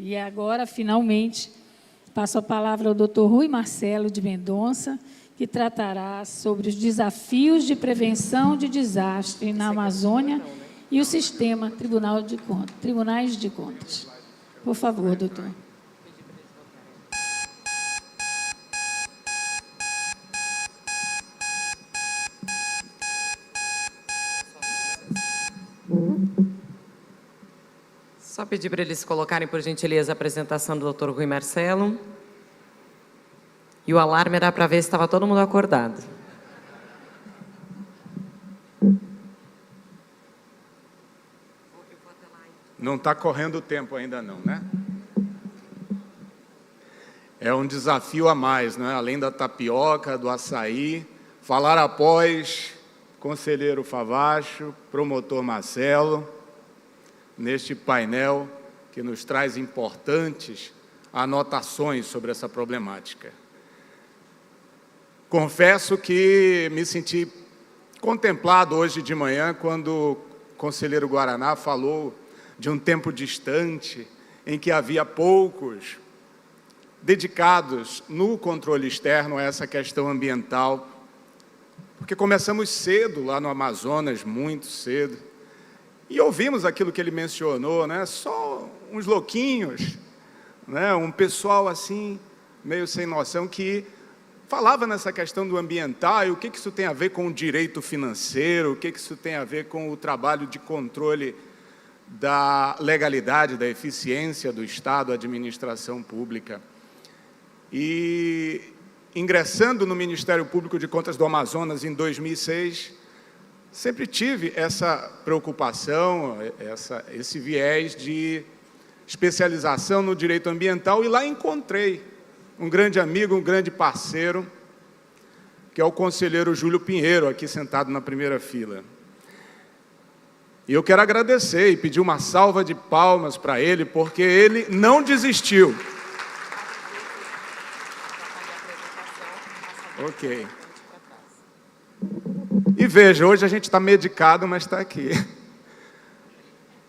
E agora, finalmente, passo a palavra ao Dr. Rui Marcelo de Mendonça, que tratará sobre os desafios de prevenção de desastre na Amazônia e o sistema Tribunais de Contas. Por favor, doutor. Só pedir para eles colocarem, por gentileza, a apresentação do Dr. Rui Marcelo. E o alarme era para ver se estava todo mundo acordado. Não está correndo o tempo ainda não, né? É um desafio a mais, né? Além da tapioca, do açaí, falar após conselheiro Favacho, promotor Marcelo, neste painel que nos traz importantes anotações sobre essa problemática. Confesso que me senti contemplado hoje de manhã quando o conselheiro Guaraná falou de um tempo distante em que havia poucos dedicados no controle externo a essa questão ambiental, porque começamos cedo lá no Amazonas, muito cedo, e ouvimos aquilo que ele mencionou, né? Só uns louquinhos, né? Um pessoal assim, meio sem noção, que falava nessa questão do ambiental e o que isso tem a ver com o direito financeiro, o que isso tem a ver com o trabalho de controle da legalidade, da eficiência do Estado, a administração pública. E, ingressando no Ministério Público de Contas do Amazonas em 2006, sempre tive essa preocupação, esse viés de especialização no direito ambiental, e lá encontrei um grande amigo, um grande parceiro, que é o conselheiro Júlio Pinheiro, aqui sentado na primeira fila. E eu quero agradecer e pedir uma salva de palmas para ele, porque ele não desistiu. Ok. E veja, hoje a gente está medicado, mas está aqui.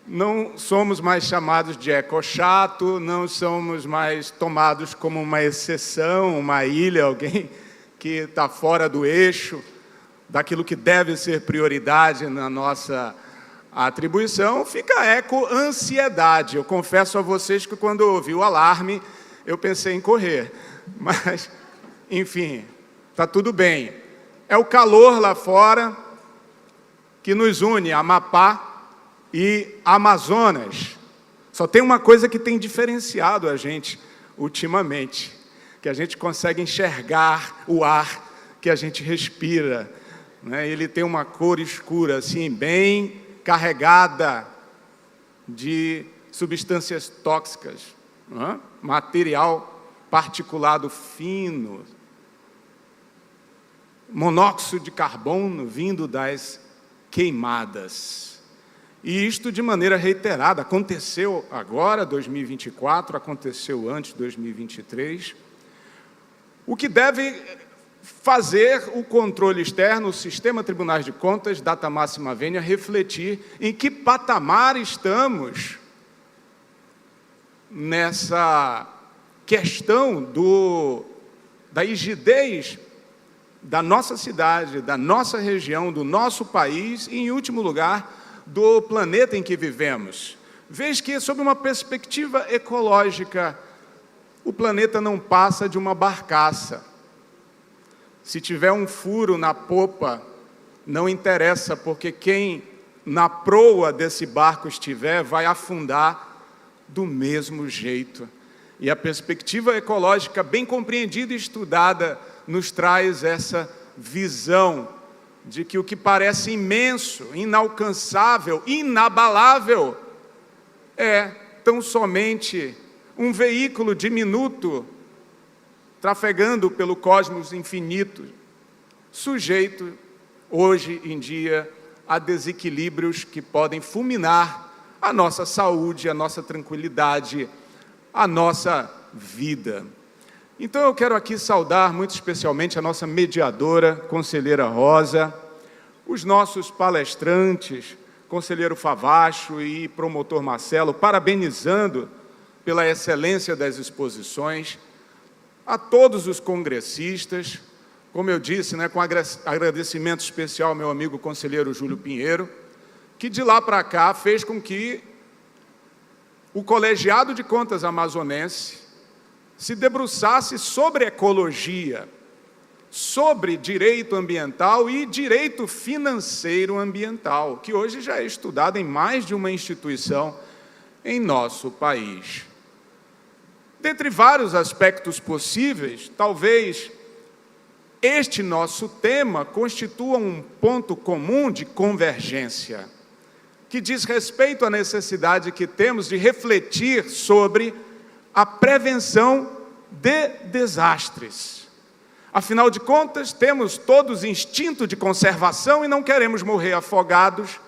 Não somos mais chamados de ecochato, não somos mais tomados como uma exceção, uma ilha, alguém que está fora do eixo, daquilo que deve ser prioridade na nossa atribuição. Fica eco-ansiedade. Eu confesso a vocês que quando eu ouvi o alarme, eu pensei em correr. Mas, enfim, está tudo bem. É o calor lá fora que nos une, Amapá e Amazonas. Só tem uma coisa que tem diferenciado a gente ultimamente, que a gente consegue enxergar o ar que a gente respira, né? Ele tem uma cor escura, assim, bem carregada de substâncias tóxicas, né? Material particulado fino, monóxido de carbono vindo das queimadas. E isto de maneira reiterada, aconteceu agora, 2024, aconteceu antes, 2023, o que deve fazer o controle externo, o sistema Tribunais de Contas, data máxima vênia, refletir em que patamar estamos nessa questão da rigidez da nossa cidade, da nossa região, do nosso país e, em último lugar, do planeta em que vivemos. Veja que, sob uma perspectiva ecológica, o planeta não passa de uma barcaça. Se tiver um furo na popa, não interessa, porque quem na proa desse barco estiver vai afundar do mesmo jeito. E a perspectiva ecológica, bem compreendida e estudada, nos traz essa visão de que o que parece imenso, inalcançável, inabalável, é tão somente um veículo diminuto, trafegando pelo cosmos infinito, sujeito, hoje em dia, a desequilíbrios que podem fulminar a nossa saúde, a nossa tranquilidade, a nossa vida. Então eu quero aqui saudar muito especialmente a nossa mediadora, conselheira Rosa, os nossos palestrantes, conselheiro Favacho e promotor Marcelo, parabenizando pela excelência das exposições, a todos os congressistas, como eu disse, né, com agradecimento especial ao meu amigo conselheiro Júlio Pinheiro, que de lá para cá fez com que o Colegiado de Contas Amazonense se debruçasse sobre ecologia, sobre direito ambiental e direito financeiro ambiental, que hoje já é estudado em mais de uma instituição em nosso país. Dentre vários aspectos possíveis, talvez este nosso tema constitua um ponto comum de convergência, que diz respeito à necessidade que temos de refletir sobre a prevenção de desastres. Afinal de contas, temos todos instinto de conservação e não queremos morrer afogados,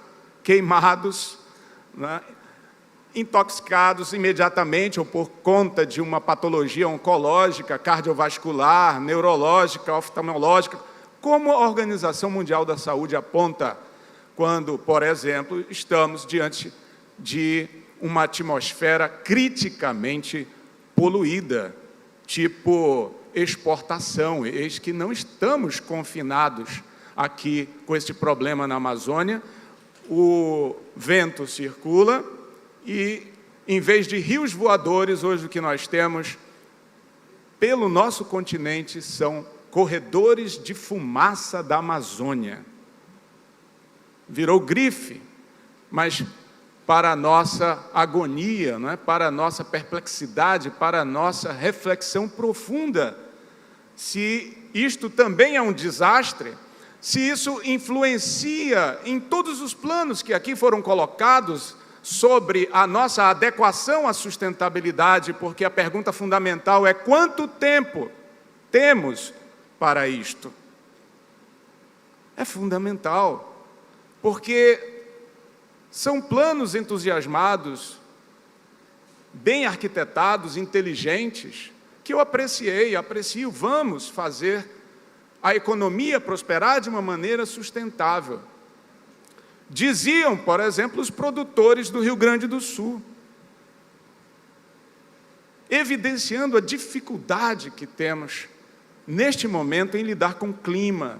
queimados, né, intoxicados imediatamente ou por conta de uma patologia oncológica, cardiovascular, neurológica, oftalmológica, como a Organização Mundial da Saúde aponta quando, por exemplo, estamos diante de uma atmosfera criticamente poluída, tipo exportação. Eis que não estamos confinados aqui com este problema na Amazônia. O vento circula e, em vez de rios voadores, hoje o que nós temos pelo nosso continente são corredores de fumaça da Amazônia. Virou grife, mas para a nossa agonia, não é? Para a nossa perplexidade, para a nossa reflexão profunda, se isto também é um desastre, se isso influencia em todos os planos que aqui foram colocados sobre a nossa adequação à sustentabilidade, porque a pergunta fundamental é: quanto tempo temos para isto? É fundamental, porque são planos entusiasmados, bem arquitetados, inteligentes, que eu aprecio. Vamos fazer a economia prosperar de uma maneira sustentável. Diziam, por exemplo, os produtores do Rio Grande do Sul, evidenciando a dificuldade que temos neste momento em lidar com o clima,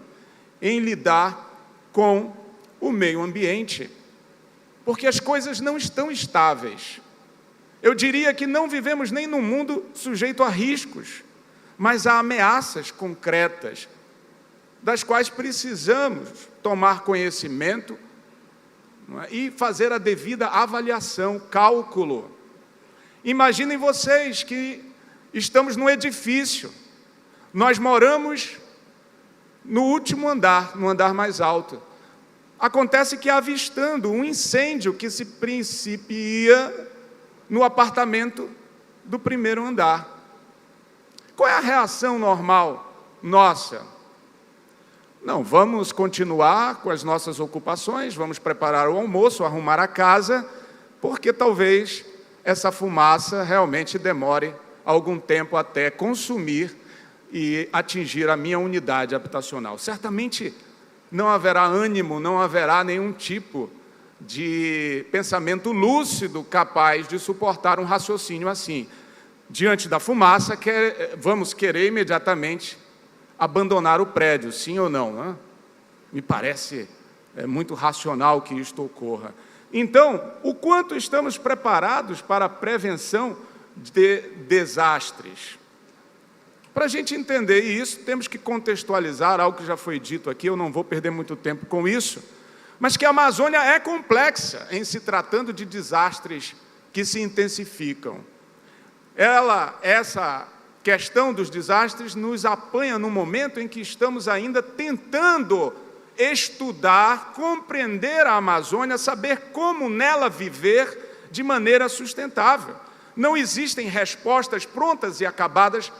em lidar com o meio ambiente, porque as coisas não estão estáveis. Eu diria que não vivemos nem num mundo sujeito a riscos, mas a ameaças concretas, das quais precisamos tomar conhecimento, não é? E fazer a devida avaliação, cálculo. Imaginem vocês que estamos num edifício, nós moramos no último andar, no andar mais alto. Acontece que, avistando um incêndio que se principia no apartamento do primeiro andar, qual é a reação normal nossa? Não, vamos continuar com as nossas ocupações, vamos preparar o almoço, arrumar a casa, porque talvez essa fumaça realmente demore algum tempo até consumir e atingir a minha unidade habitacional. Certamente não haverá ânimo, não haverá nenhum tipo de pensamento lúcido capaz de suportar um raciocínio assim. Diante da fumaça, vamos querer imediatamente abandonar o prédio, sim ou não, né? Me parece muito racional que isto ocorra. Então, o quanto estamos preparados para a prevenção de desastres? Para a gente entender isso, temos que contextualizar algo que já foi dito aqui, eu não vou perder muito tempo com isso, mas que a Amazônia é complexa em se tratando de desastres que se intensificam. Essa questão dos desastres nos apanha no momento em que estamos ainda tentando estudar, compreender a Amazônia, saber como nela viver de maneira sustentável. Não existem respostas prontas e acabadas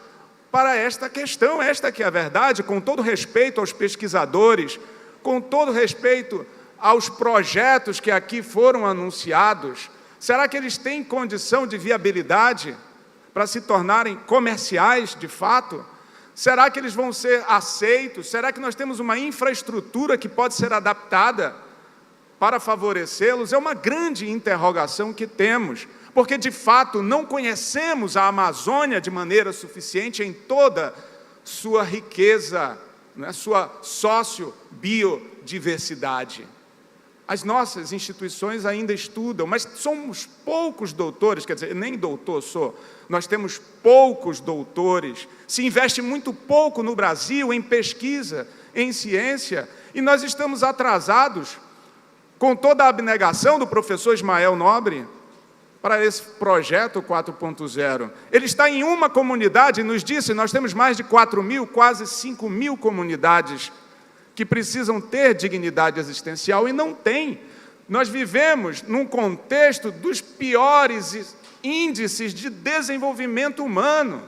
para esta questão, esta que é a verdade, com todo respeito aos pesquisadores, com todo respeito aos projetos que aqui foram anunciados. Será que eles têm condição de viabilidade para se tornarem comerciais de fato? Será que eles vão ser aceitos? Será que nós temos uma infraestrutura que pode ser adaptada para favorecê-los? É uma grande interrogação que temos, porque de fato não conhecemos a Amazônia de maneira suficiente em toda sua riqueza, né, sua sociobiodiversidade. As nossas instituições ainda estudam, mas somos poucos doutores, quer dizer, nem doutor sou, nós temos poucos doutores, se investe muito pouco no Brasil em pesquisa, em ciência, e nós estamos atrasados, com toda a abnegação do professor Ismael Nobre, para esse projeto 4.0. Ele está em uma comunidade e nos disse, nós temos mais de 4.000, quase 5.000 comunidades que precisam ter dignidade existencial e não têm. Nós vivemos num contexto dos piores índices de desenvolvimento humano.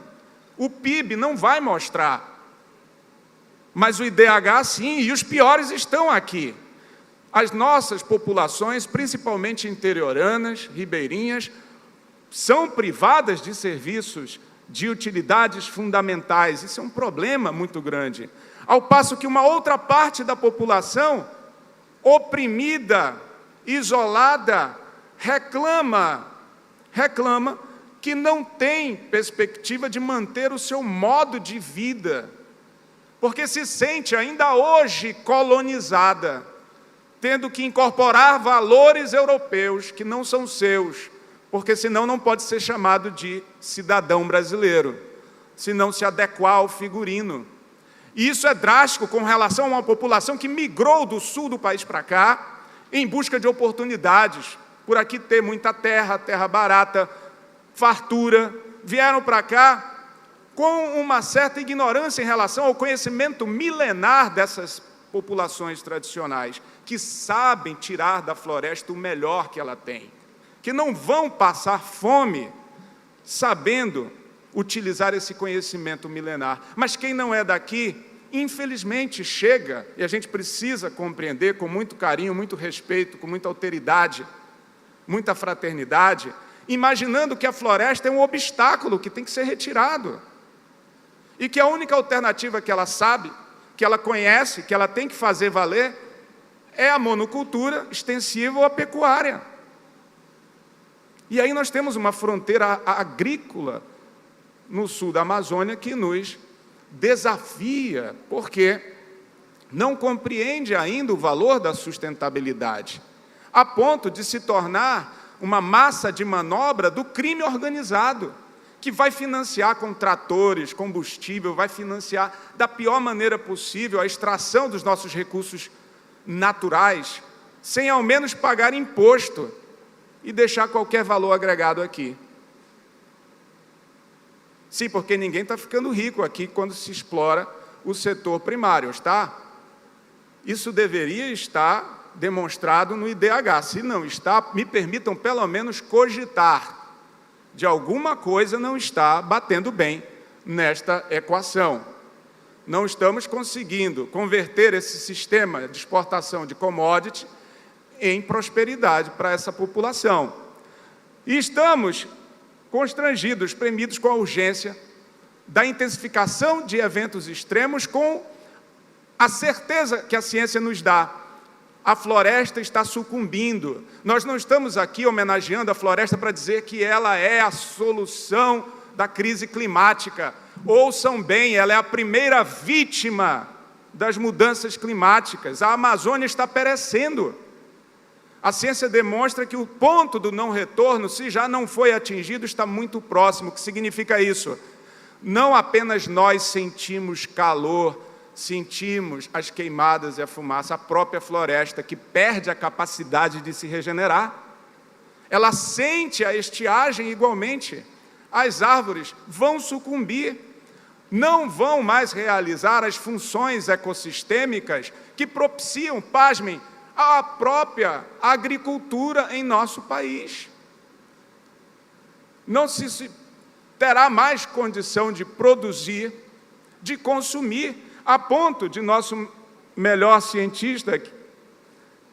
O PIB não vai mostrar, mas o IDH sim, e os piores estão aqui. As nossas populações, principalmente interioranas, ribeirinhas, são privadas de serviços de utilidades fundamentais. Isso é um problema muito grande. Ao passo que uma outra parte da população, oprimida, isolada, reclama que não tem perspectiva de manter o seu modo de vida, porque se sente ainda hoje colonizada, tendo que incorporar valores europeus que não são seus, porque senão não pode ser chamado de cidadão brasileiro, se não se adequar ao figurino. E isso é drástico com relação a uma população que migrou do sul do país para cá, em busca de oportunidades, por aqui ter muita terra, terra barata, fartura, vieram para cá com uma certa ignorância em relação ao conhecimento milenar dessas populações tradicionais, que sabem tirar da floresta o melhor que ela tem, que não vão passar fome sabendo utilizar esse conhecimento milenar. Mas quem não é daqui, infelizmente, chega, e a gente precisa compreender com muito carinho, muito respeito, com muita alteridade, muita fraternidade, imaginando que a floresta é um obstáculo que tem que ser retirado, e que a única alternativa que ela sabe, que ela conhece, que ela tem que fazer valer, é a monocultura extensiva ou a pecuária. E aí nós temos uma fronteira agrícola no sul da Amazônia que nos desafia, porque não compreende ainda o valor da sustentabilidade, a ponto de se tornar uma massa de manobra do crime organizado, que vai financiar com tratores, combustível, vai financiar da pior maneira possível a extração dos nossos recursos naturais, sem ao menos pagar imposto e deixar qualquer valor agregado aqui. Sim, porque ninguém está ficando rico aqui quando se explora o setor primário, está? Isso deveria estar demonstrado no IDH. Se não está, me permitam pelo menos cogitar. De alguma coisa não está batendo bem nesta equação. Não estamos conseguindo converter esse sistema de exportação de commodity em prosperidade para essa população. E estamos constrangidos, premidos com a urgência da intensificação de eventos extremos, com a certeza que a ciência nos dá. A floresta está sucumbindo. Nós não estamos aqui homenageando a floresta para dizer que ela é a solução da crise climática. Ouçam bem, ela é a primeira vítima das mudanças climáticas. A Amazônia está perecendo. A ciência demonstra que o ponto do não retorno, se já não foi atingido, está muito próximo. O que significa isso? Não apenas nós sentimos calor, sentimos as queimadas e a fumaça, a própria floresta, que perde a capacidade de se regenerar, ela sente a estiagem igualmente. As árvores vão sucumbir, não vão mais realizar as funções ecossistêmicas que propiciam, pasmem, a própria agricultura em nosso país. Não se terá mais condição de produzir, de consumir, a ponto de nosso melhor cientista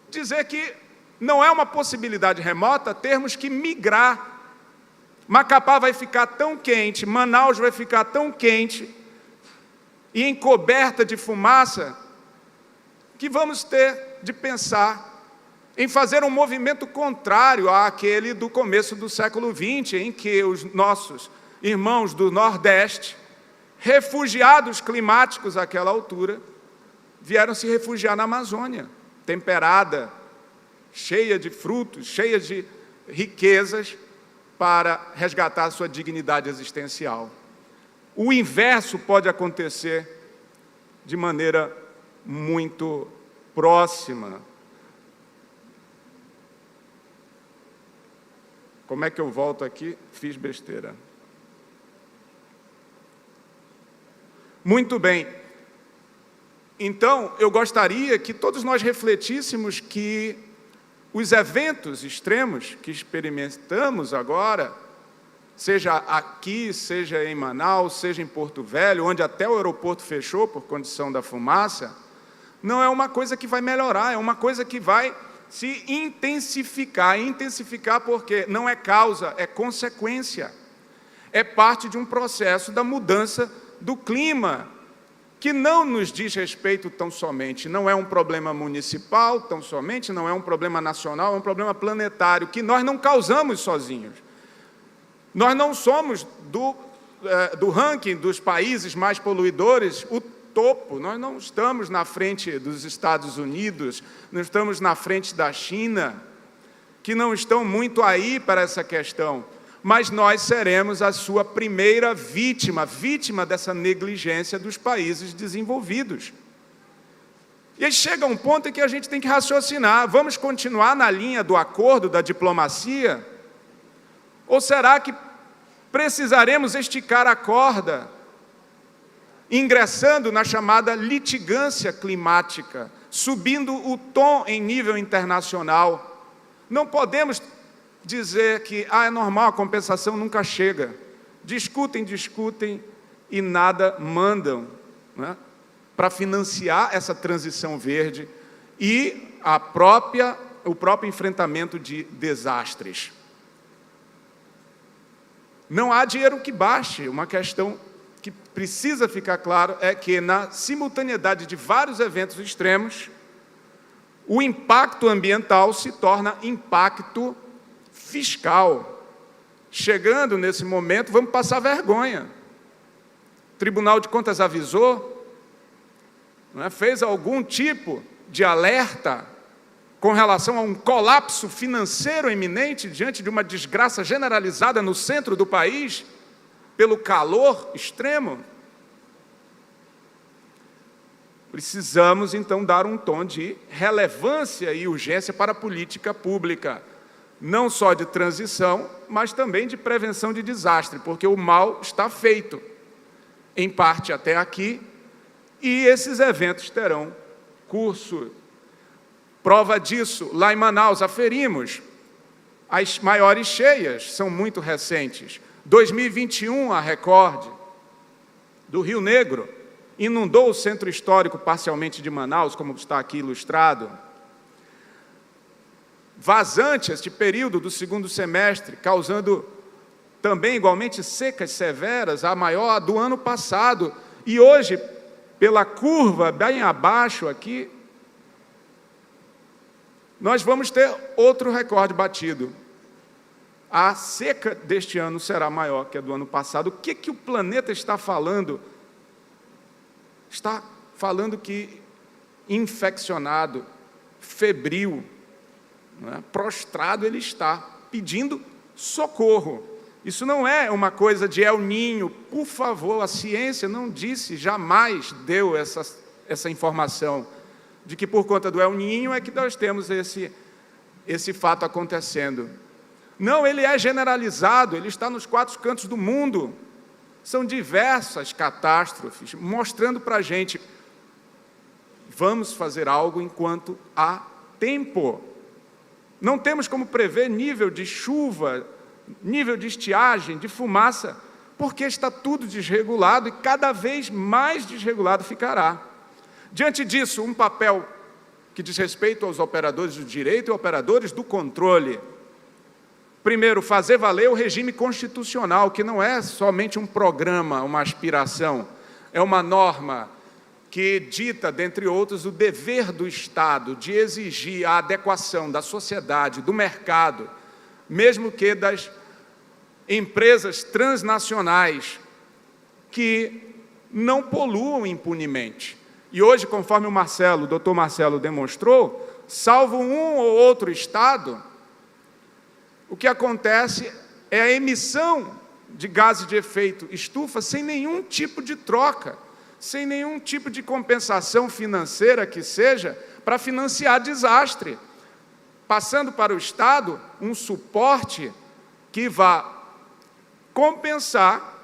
dizer que não é uma possibilidade remota termos que migrar. Macapá vai ficar tão quente, Manaus vai ficar tão quente e encoberta de fumaça, que vamos ter de pensar em fazer um movimento contrário àquele do começo do século XX, em que os nossos irmãos do Nordeste, refugiados climáticos àquela altura, vieram se refugiar na Amazônia, temperada, cheia de frutos, cheia de riquezas, para resgatar a sua dignidade existencial. O inverso pode acontecer de maneira muito próxima. Como é que eu volto aqui? Fiz besteira. Muito bem. Então, eu gostaria que todos nós refletíssemos que os eventos extremos que experimentamos agora, seja aqui, seja em Manaus, seja em Porto Velho, onde até o aeroporto fechou por condição da fumaça, não é uma coisa que vai melhorar, é uma coisa que vai se intensificar. Intensificar porque não é causa, é consequência. É parte de um processo da mudança do clima, que não nos diz respeito tão somente, não é um problema municipal tão somente, não é um problema nacional, é um problema planetário, que nós não causamos sozinhos. Nós não somos do ranking dos países mais poluidores o topo, nós não estamos na frente dos Estados Unidos, não estamos na frente da China, que não estão muito aí para essa questão. Mas nós seremos a sua primeira vítima dessa negligência dos países desenvolvidos. E aí chega um ponto em que a gente tem que raciocinar, vamos continuar na linha do acordo, da diplomacia? Ou será que precisaremos esticar a corda, ingressando na chamada litigância climática, subindo o tom em nível internacional? Não podemos dizer que é normal, a compensação nunca chega. Discutem e nada mandam, né, para financiar essa transição verde e o próprio enfrentamento de desastres. Não há dinheiro que baste. Uma questão que precisa ficar claro é que, na simultaneidade de vários eventos extremos, o impacto ambiental se torna impacto fiscal. Chegando nesse momento, vamos passar vergonha. O Tribunal de Contas avisou, né, fez algum tipo de alerta com relação a um colapso financeiro iminente diante de uma desgraça generalizada no centro do país, pelo calor extremo. Precisamos, então, dar um tom de relevância e urgência para a política pública, não só de transição, mas também de prevenção de desastre, porque o mal está feito, em parte até aqui, e esses eventos terão curso. Prova disso, lá em Manaus, aferimos, as maiores cheias são muito recentes. 2021, a recorde do Rio Negro, inundou o centro histórico parcialmente de Manaus, como está aqui ilustrado. Vazante este período do segundo semestre, causando também igualmente secas severas, a maior do ano passado. E hoje, pela curva bem abaixo aqui, nós vamos ter outro recorde batido. A seca deste ano será maior que a do ano passado. O que o planeta está falando? Está falando que infeccionado, febril, prostrado ele está, pedindo socorro. Isso não é uma coisa de El Niño, por favor, a ciência não disse, jamais deu essa informação, de que por conta do El Niño é que nós temos esse fato acontecendo. Não, ele é generalizado, ele está nos 4 cantos do mundo. São diversas catástrofes, mostrando para a gente, vamos fazer algo enquanto há tempo. Não temos como prever nível de chuva, nível de estiagem, de fumaça, porque está tudo desregulado e cada vez mais desregulado ficará. Diante disso, um papel que diz respeito aos operadores do direito e operadores do controle. Primeiro, fazer valer o regime constitucional, que não é somente um programa, uma aspiração, é uma norma que dita, dentre outros, o dever do Estado de exigir a adequação da sociedade, do mercado, mesmo que das empresas transnacionais, que não poluam impunemente. E hoje, conforme o doutor Marcelo demonstrou, salvo um ou outro estado, o que acontece é a emissão de gases de efeito estufa sem nenhum tipo de troca, sem nenhum tipo de compensação financeira que seja para financiar desastre, passando para o Estado um suporte que vá compensar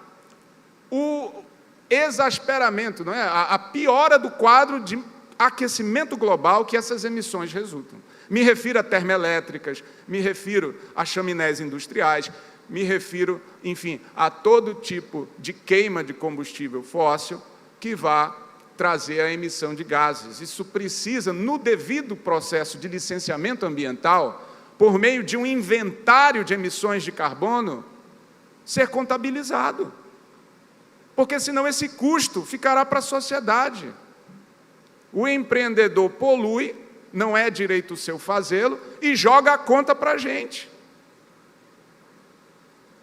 o exasperamento, não é? A piora do quadro de aquecimento global que essas emissões resultam. Me refiro a termoelétricas, me refiro a chaminés industriais, me refiro, enfim, a todo tipo de queima de combustível fóssil que vá trazer a emissão de gases. Isso precisa, no devido processo de licenciamento ambiental, por meio de um inventário de emissões de carbono, ser contabilizado. Porque senão esse custo ficará para a sociedade. O empreendedor polui, não é direito seu fazê-lo, e joga a conta para a gente.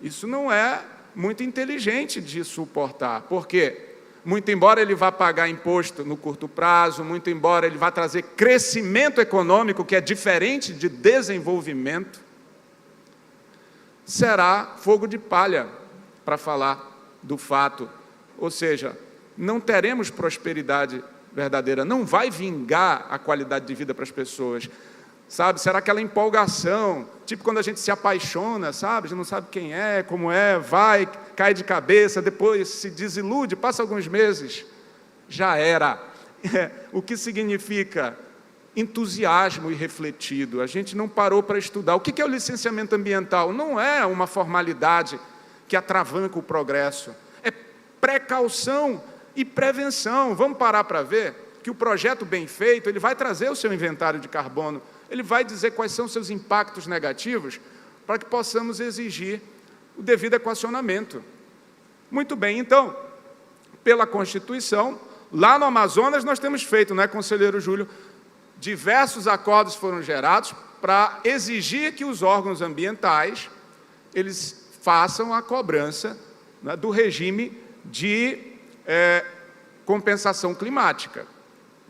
Isso não é muito inteligente de suportar, porque, muito embora ele vá pagar imposto no curto prazo, muito embora ele vá trazer crescimento econômico, que é diferente de desenvolvimento, será fogo de palha, para falar do fato. Ou seja, não teremos prosperidade verdadeira, não vai vingar a qualidade de vida para as pessoas, sabe? Será aquela empolgação, tipo quando a gente se apaixona, sabe? A gente não sabe quem é, como é, vai, cai de cabeça, depois se desilude, passa alguns meses, já era. O que significa entusiasmo irrefletido? A gente não parou para estudar. O que é o licenciamento ambiental? Não é uma formalidade que atravanca o progresso, é precaução e prevenção. Vamos parar para ver que o projeto bem feito, ele vai trazer o seu inventário de carbono, ele vai dizer quais são os seus impactos negativos, para que possamos exigir o devido equacionamento. Muito bem, então, pela Constituição, lá no Amazonas nós temos feito, não é, conselheiro Júlio, diversos acordos foram gerados para exigir que os órgãos ambientais, eles façam a cobrança, né, do regime de compensação climática,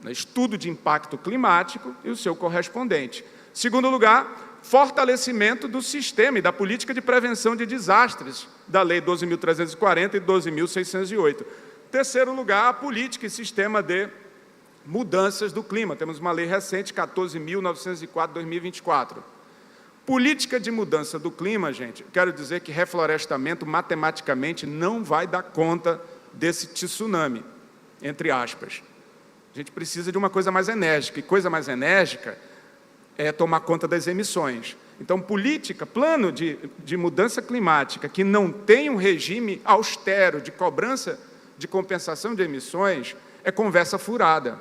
né, estudo de impacto climático e o seu correspondente. Segundo lugar, fortalecimento do sistema e da política de prevenção de desastres, da Lei 12.340 e 12.608. Terceiro lugar, a política e sistema de mudanças do clima. Temos uma lei recente, 14.904, 2024. Política de mudança do clima, gente, quero dizer que reflorestamento matematicamente não vai dar conta desse tsunami, entre aspas. A gente precisa de uma coisa mais enérgica, e coisa mais enérgica é tomar conta das emissões. Então, política, plano de mudança climática que não tem um regime austero de cobrança de compensação de emissões é conversa furada.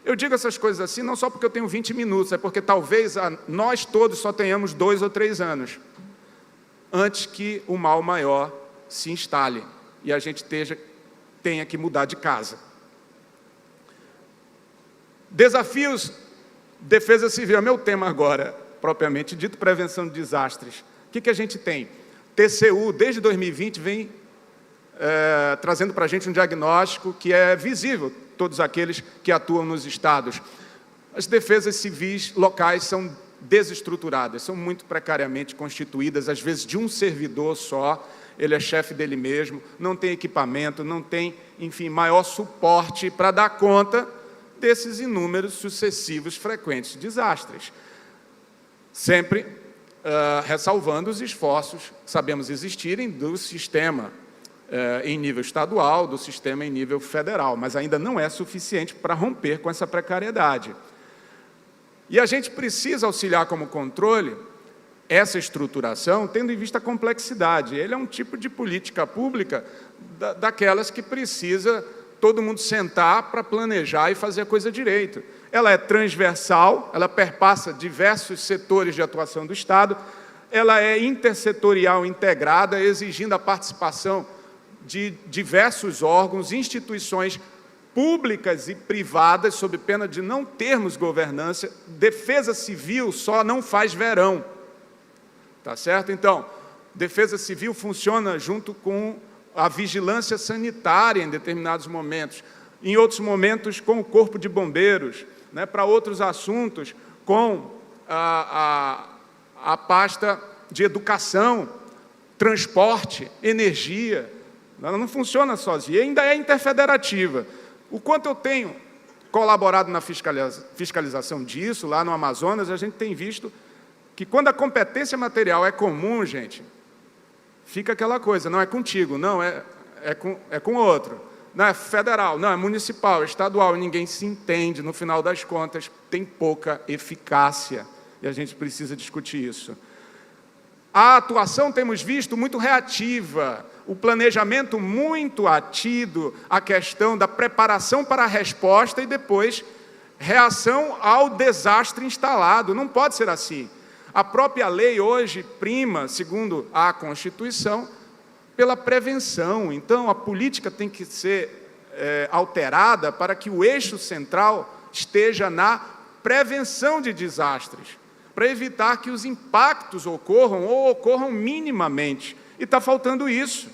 Eu digo essas coisas assim não só porque eu tenho 20 minutos, é porque talvez nós todos só tenhamos 2 ou 3 anos antes que o mal maior se instale e a gente tenha que mudar de casa. Desafios, defesa civil, é meu tema agora, propriamente dito, prevenção de desastres. O que a gente tem? TCU, desde 2020, vem trazendo para a gente um diagnóstico que é visível, todos aqueles que atuam nos estados. As defesas civis locais são desestruturadas, são muito precariamente constituídas, às vezes de um servidor só, ele é chefe dele mesmo, não tem equipamento, não tem, enfim, maior suporte para dar conta desses inúmeros, sucessivos, frequentes desastres. Sempre ressalvando os esforços, sabemos existirem, do sistema em nível estadual, do sistema em nível federal, mas ainda não é suficiente para romper com essa precariedade. E a gente precisa auxiliar como controle essa estruturação, tendo em vista a complexidade. Ele é um tipo de política pública daquelas que precisa todo mundo sentar para planejar e fazer a coisa direito. Ela é transversal, ela perpassa diversos setores de atuação do Estado, ela é intersetorial integrada, exigindo a participação de diversos órgãos, instituições públicas e privadas, sob pena de não termos governança. Defesa civil só não faz verão. Tá certo? Então, defesa civil funciona junto com a vigilância sanitária em determinados momentos, em outros momentos com o corpo de bombeiros, né, para outros assuntos com a pasta de educação, transporte, energia. Ela não funciona sozinha, e ainda é interfederativa. O quanto eu tenho colaborado na fiscalização disso, lá no Amazonas, a gente tem visto que quando a competência material é comum, gente, fica aquela coisa, não é contigo, não, é com outro. Não é federal, não, é municipal, é estadual, e ninguém se entende, no final das contas, tem pouca eficácia, e a gente precisa discutir isso. A atuação, temos visto, muito reativa, o planejamento muito atido, a questão da preparação para a resposta e depois reação ao desastre instalado. Não pode ser assim. A própria lei hoje prima, segundo a Constituição, pela prevenção. Então, a política tem que ser alterada para que o eixo central esteja na prevenção de desastres, para evitar que os impactos ocorram ou ocorram minimamente. E está faltando isso.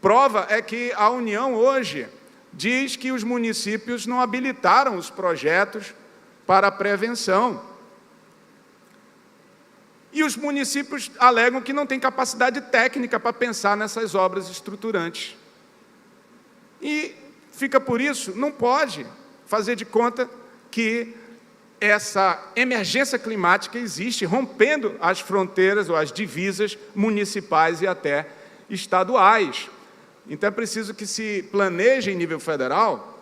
Prova é que a União hoje diz que os municípios não habilitaram os projetos para a prevenção. E os municípios alegam que não têm capacidade técnica para pensar nessas obras estruturantes. E fica por isso, não pode fazer de conta que essa emergência climática existe, rompendo as fronteiras ou as divisas municipais e até estaduais. Então é preciso que se planeje em nível federal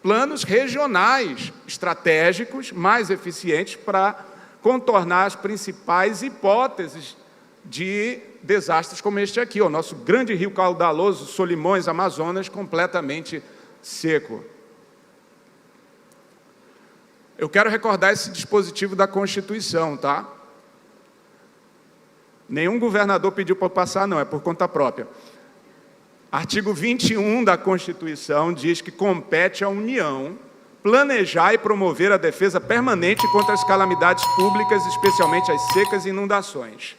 planos regionais estratégicos mais eficientes para contornar as principais hipóteses de desastres como este aqui, o nosso grande rio caudaloso, Solimões, Amazonas, completamente seco. Eu quero recordar esse dispositivo da Constituição, tá? Nenhum governador pediu para passar, não, é por conta própria. Artigo 21 da Constituição diz que compete à União planejar e promover a defesa permanente contra as calamidades públicas, especialmente as secas e inundações.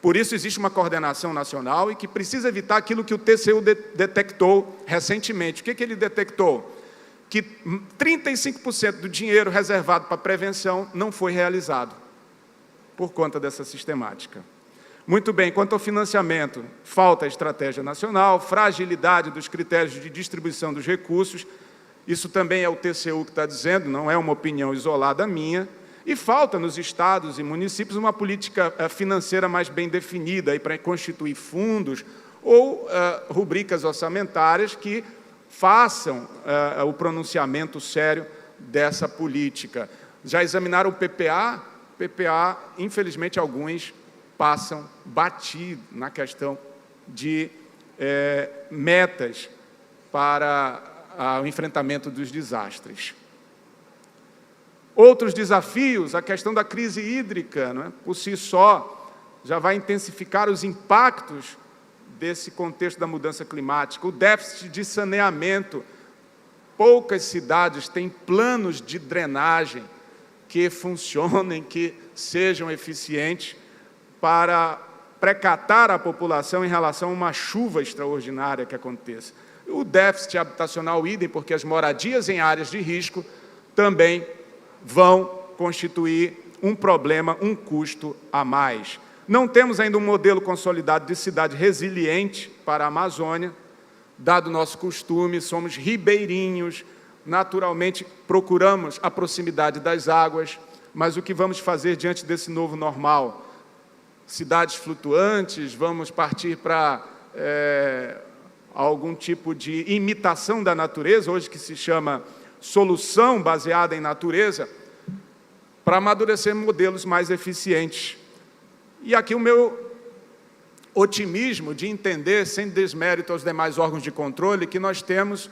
Por isso existe uma coordenação nacional e que precisa evitar aquilo que o TCU detectou recentemente. O que ele detectou? Que 35% do dinheiro reservado para prevenção não foi realizado por conta dessa sistemática. Muito bem, quanto ao financiamento, falta estratégia nacional, fragilidade dos critérios de distribuição dos recursos, isso também é o TCU que está dizendo, não é uma opinião isolada minha, e falta nos estados e municípios uma política financeira mais bem definida para constituir fundos ou rubricas orçamentárias que façam o pronunciamento sério dessa política. Já examinaram o PPA? PPA, infelizmente, alguns passam batido na questão de metas para o enfrentamento dos desastres. Outros desafios, a questão da crise hídrica, não é? Por si só, já vai intensificar os impactos desse contexto da mudança climática, o déficit de saneamento. Poucas cidades têm planos de drenagem que funcionem, que sejam eficientes para precatar a população em relação a uma chuva extraordinária que aconteça. O déficit habitacional, idem, porque as moradias em áreas de risco também vão constituir um problema, um custo a mais. Não temos ainda um modelo consolidado de cidade resiliente para a Amazônia, dado o nosso costume, somos ribeirinhos, naturalmente procuramos a proximidade das águas, mas o que vamos fazer diante desse novo normal? Cidades flutuantes, vamos partir para algum tipo de imitação da natureza, hoje que se chama solução baseada em natureza, para amadurecer modelos mais eficientes. E aqui o meu otimismo de entender, sem desmérito aos demais órgãos de controle, que nós temos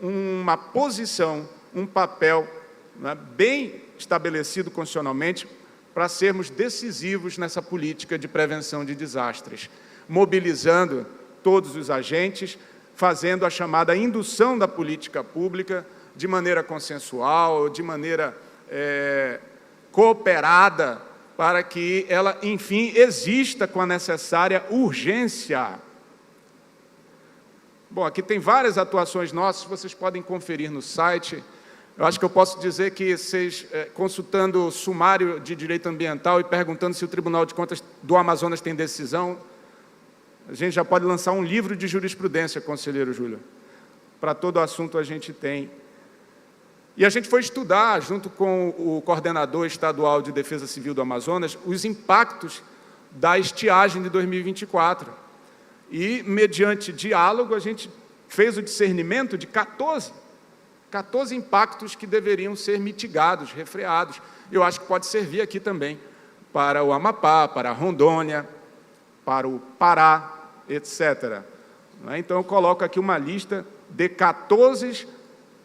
uma posição, um papel, né, bem estabelecido constitucionalmente para sermos decisivos nessa política de prevenção de desastres, mobilizando todos os agentes, fazendo a chamada indução da política pública de maneira consensual, de maneira cooperada, para que ela, enfim, exista com a necessária urgência. Bom, aqui tem várias atuações nossas, vocês podem conferir no site. Eu acho que eu posso dizer que vocês, consultando o sumário de direito ambiental e perguntando se o Tribunal de Contas do Amazonas tem decisão, a gente já pode lançar um livro de jurisprudência, conselheiro Júlio. Para todo assunto a gente tem. E a gente foi estudar, junto com o coordenador estadual de Defesa Civil do Amazonas, os impactos da estiagem de 2024. E, mediante diálogo, a gente fez o discernimento de 14 impactos que deveriam ser mitigados, refreados. Eu acho que pode servir aqui também para o Amapá, para a Rondônia, para o Pará, etc. Então, eu coloco aqui uma lista de 14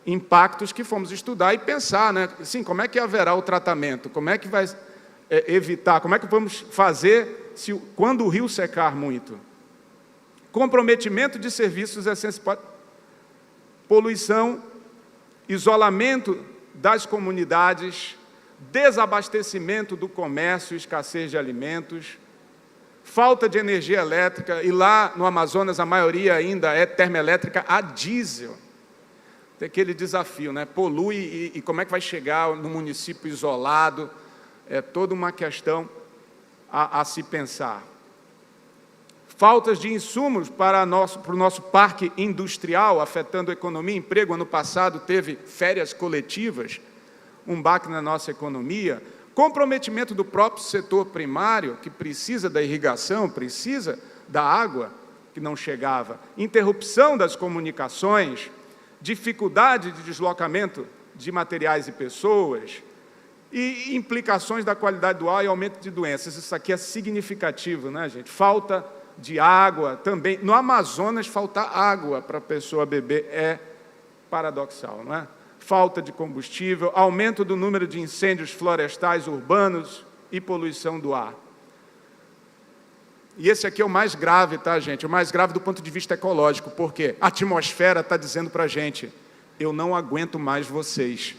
impactos que fomos estudar e pensar, né? Assim, como é que haverá o tratamento? Como é que vai evitar? Como é que vamos fazer quando o rio secar muito? Comprometimento de serviços essenciais, poluição, isolamento das comunidades, desabastecimento do comércio, escassez de alimentos, falta de energia elétrica, e lá no Amazonas a maioria ainda é termoelétrica a diesel. Tem aquele desafio, né? Polui e como é que vai chegar no município isolado? É toda uma questão a se pensar. Faltas de insumos para o nosso parque industrial, afetando a economia e emprego. Ano passado teve férias coletivas, um baque na nossa economia. Comprometimento do próprio setor primário, que precisa da irrigação, precisa da água, que não chegava. Interrupção das comunicações, dificuldade de deslocamento de materiais e pessoas, e implicações da qualidade do ar e aumento de doenças. Isso aqui é significativo, né, gente? Falta de água também. No Amazonas, faltar água para a pessoa beber é paradoxal, não é? Falta de combustível, aumento do número de incêndios florestais urbanos e poluição do ar. E esse aqui é o mais grave, tá, gente? O mais grave do ponto de vista ecológico, porque a atmosfera está dizendo para a gente: eu não aguento mais vocês.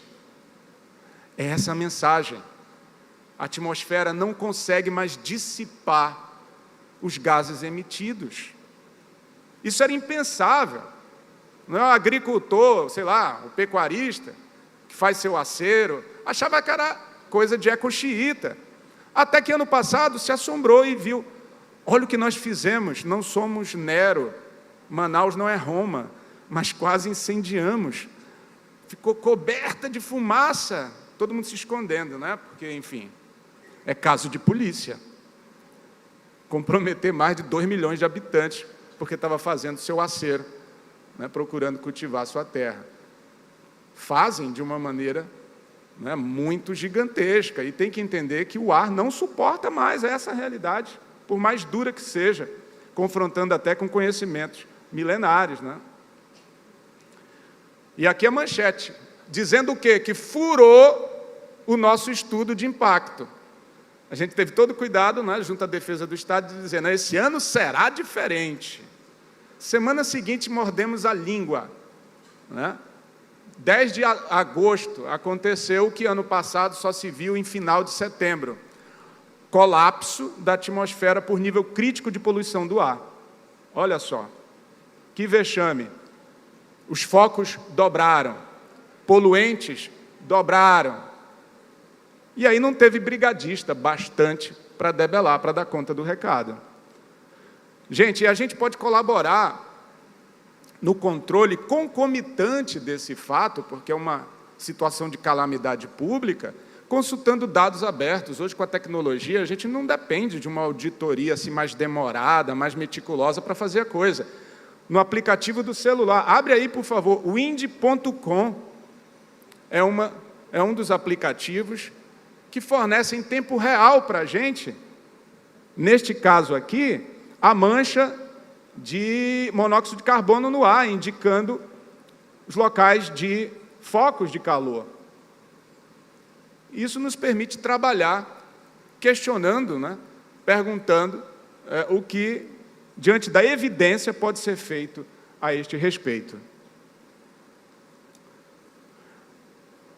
É essa a mensagem. A atmosfera não consegue mais dissipar os gases emitidos. Isso era impensável. Não é o agricultor, sei lá, o pecuarista, que faz seu acero, achava que era coisa de ecoxiita. Até que ano passado se assombrou e viu: olha o que nós fizemos, não somos Nero, Manaus não é Roma, mas quase incendiamos. Ficou coberta de fumaça, todo mundo se escondendo, né? Porque, enfim, é caso de polícia. Comprometer mais de 2 milhões de habitantes, porque estava fazendo seu acero, né, procurando cultivar sua terra. Fazem de uma maneira, né, muito gigantesca, e tem que entender que o ar não suporta mais essa realidade, por mais dura que seja, confrontando até com conhecimentos milenários, né? E aqui a manchete, dizendo o quê? Que furou o nosso estudo de impacto. A gente teve todo o cuidado, né, junto à Defesa do Estado, de dizer: não, esse ano será diferente. Semana seguinte, mordemos a língua, né? 10 de agosto, aconteceu o que ano passado só se viu em final de setembro. Colapso da atmosfera por nível crítico de poluição do ar. Olha só, que vexame. Os focos dobraram, poluentes dobraram. E aí não teve brigadista bastante para debelar, para dar conta do recado. Gente, e a gente pode colaborar no controle concomitante desse fato, porque é uma situação de calamidade pública, consultando dados abertos. Hoje, com a tecnologia, a gente não depende de uma auditoria assim, mais demorada, mais meticulosa para fazer a coisa. No aplicativo do celular, abre aí, por favor, wind.com, é um dos aplicativos que fornece em tempo real para a gente, neste caso aqui, a mancha de monóxido de carbono no ar, indicando os locais de focos de calor. Isso nos permite trabalhar questionando, né, perguntando o que, diante da evidência, pode ser feito a este respeito.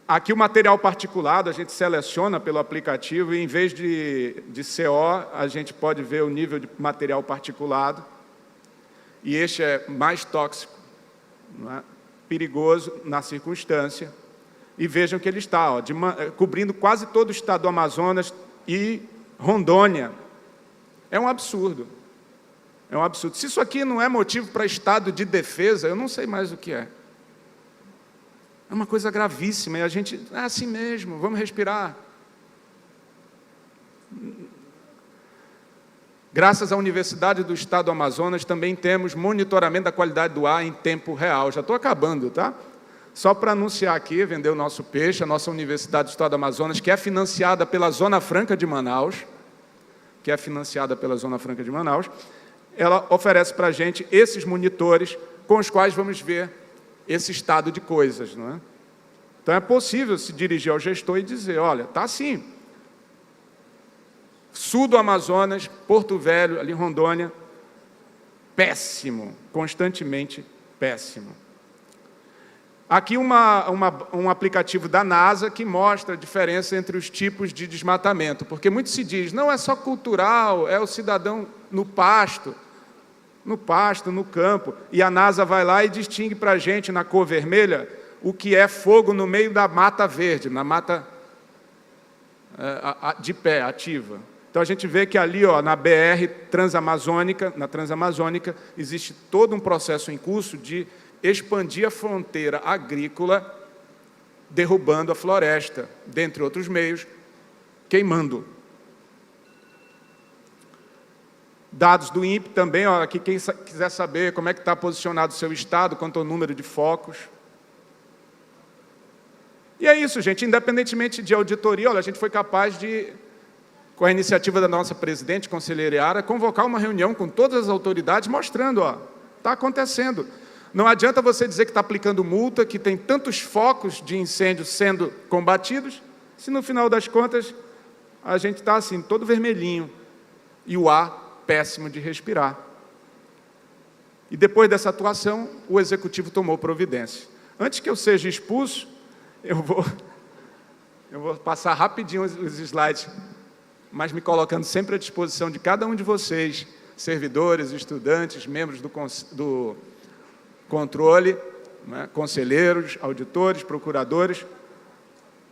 Aqui o material particulado a gente seleciona pelo aplicativo e, em vez de CO, a gente pode ver o nível de material particulado. E este é mais tóxico, não é? Perigoso na circunstância. E vejam que ele está cobrindo quase todo o estado do Amazonas e Rondônia. É um absurdo. É um absurdo. Se isso aqui não é motivo para estado de defesa, eu não sei mais o que é. É uma coisa gravíssima, e a gente, é assim mesmo, vamos respirar. Graças à Universidade do Estado do Amazonas, também temos monitoramento da qualidade do ar em tempo real. Já estou acabando, tá? Só para anunciar aqui, vender o nosso peixe, a nossa Universidade do Estado do Amazonas, que é financiada pela Zona Franca de Manaus, ela oferece para a gente esses monitores com os quais vamos ver esse estado de coisas, não é? Então é possível se dirigir ao gestor e dizer, olha, está assim. Sul do Amazonas, Porto Velho, ali em Rondônia, péssimo, constantemente péssimo. Aqui um aplicativo da NASA que mostra a diferença entre os tipos de desmatamento, porque muito se diz, não é só cultural, é o cidadão no pasto, no campo, e a NASA vai lá e distingue para a gente, na cor vermelha, o que é fogo no meio da mata verde, na mata de pé, ativa. Então a gente vê que ali, na BR Transamazônica, existe todo um processo em curso de expandir a fronteira agrícola, derrubando a floresta, dentre outros meios, queimando. Dados do INPE também, aqui quem quiser saber como é que está posicionado o seu estado quanto ao número de focos. E é isso, gente, independentemente de auditoria, a gente foi capaz de, com a iniciativa da nossa presidente, conselheira Yara, convocar uma reunião com todas as autoridades, mostrando, está acontecendo. Não adianta você dizer que está aplicando multa, que tem tantos focos de incêndio sendo combatidos, se no final das contas a gente está assim, todo vermelhinho, e o ar péssimo de respirar. E depois dessa atuação, o Executivo tomou providência. Antes que eu seja expulso, eu vou passar rapidinho os slides, mas me colocando sempre à disposição de cada um de vocês, servidores, estudantes, membros do controle, né, conselheiros, auditores, procuradores,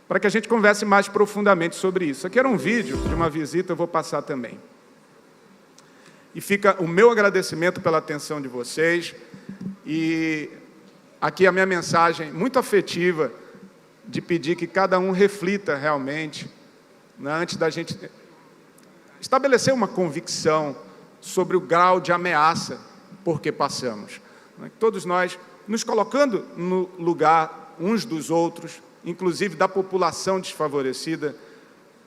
para que a gente converse mais profundamente sobre isso. Aqui era um vídeo de uma visita, eu vou passar também. E fica o meu agradecimento pela atenção de vocês, e aqui a minha mensagem muito afetiva, de pedir que cada um reflita realmente, né, antes da gente estabelecer uma convicção sobre o grau de ameaça por que passamos. Todos nós nos colocando no lugar uns dos outros, inclusive da população desfavorecida,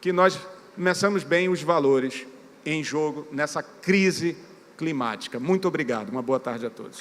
que nós meçamos bem os valores em jogo nessa crise climática. Muito obrigado. Uma boa tarde a todos.